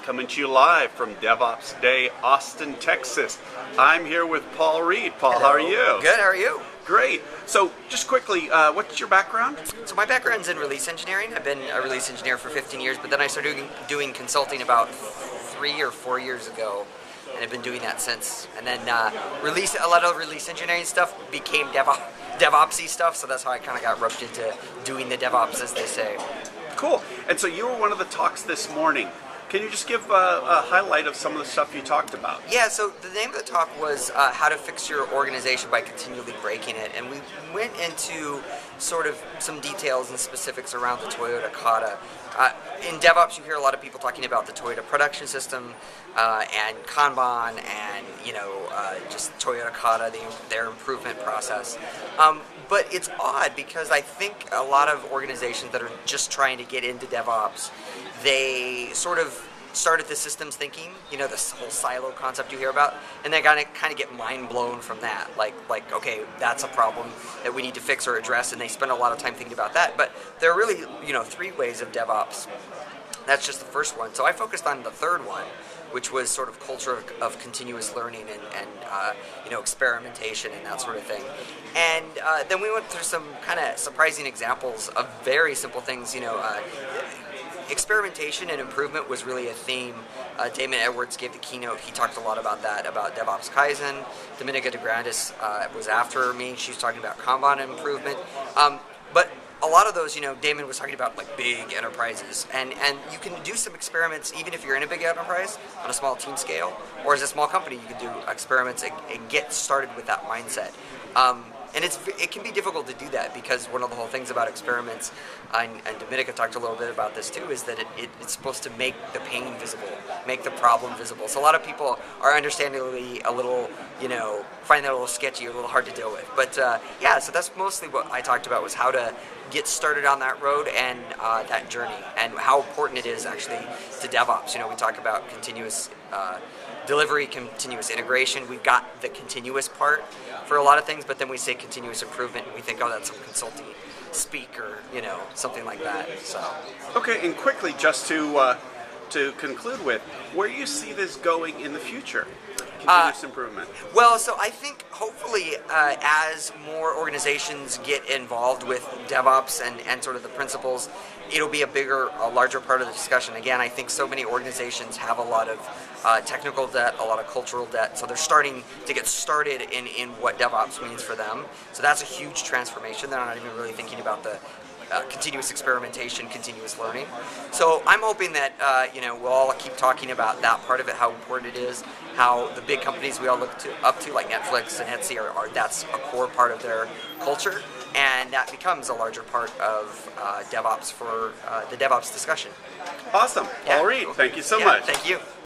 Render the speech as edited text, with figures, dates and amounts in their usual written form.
coming to you live from DevOps Day, Austin, Texas. I'm here with Paul Reed. Paul, Hello. How are you? Good, how are you? Great. So, just quickly, what's your background? So my background's in release engineering. I've been a release engineer for 15 years, but then I started doing consulting about 3 or 4 years ago, and I've been doing that since. And then a lot of release engineering stuff became DevOpsy stuff, so that's how I kind of got roped into doing the DevOps, as they say. Cool. And so you were one of the talks this morning. Can you just give a highlight of some of the stuff you talked about? Yeah, so the name of the talk was how to fix your organization by continually breaking it. And we went into sort of some details and specifics around the Toyota Kata. In DevOps, you hear a lot of people talking about the Toyota production system and Kanban and, just Toyota Kata, their improvement process. But it's odd because I think a lot of organizations that are just trying to get into DevOps, they sort of started the systems thinking, this whole silo concept you hear about, and they kind of get mind blown from that. Like, okay, that's a problem that we need to fix or address, and they spend a lot of time thinking about that. But there are really, 3 ways of DevOps. That's just the first one. So I focused on the third one, which was sort of culture of continuous learning and experimentation and that sort of thing. And then we went through some kind of surprising examples of very simple things. Experimentation and improvement was really a theme. Damon Edwards gave the keynote. He talked a lot about that, about DevOps Kaizen. Dominica DeGrandis was after me. She was talking about Kanban improvement. But a lot of those, Damon was talking about like big enterprises, and you can do some experiments even if you're in a big enterprise on a small team scale, or as a small company, you can do experiments and get started with that mindset. And it can be difficult to do that because one of the whole things about experiments, and Dominica talked a little bit about this too, is that it's supposed to make the pain visible, make the problem visible. So a lot of people are understandably a little, find that a little sketchy, a little hard to deal with. But yeah, so that's mostly what I talked about, was how to get started on that road and that journey, and how important it is actually to DevOps. We talk about continuous delivery, continuous integration. We've got the continuous part for a lot of things, but then we say continuous improvement, and we think, oh, that's some consulting speak or something like that. So Okay, and quickly, just to conclude with, where do you see this going in the future? Continuous improvement. Well, so I think hopefully as more organizations get involved with DevOps and sort of the principles, it'll be a larger part of the discussion. Again, I think so many organizations have a lot of technical debt, a lot of cultural debt, so they're starting to get started in what DevOps means for them. So that's a huge transformation. They're not even really thinking about the continuous experimentation, continuous learning. So I'm hoping that we'll all keep talking about that part of it, how important it is, how the big companies we all look up to, like Netflix and Etsy, are that's a core part of their culture, and that becomes a larger part of DevOps for the DevOps discussion. Awesome. Yeah. Paul Reed, thank you so Yeah, much. Thank you.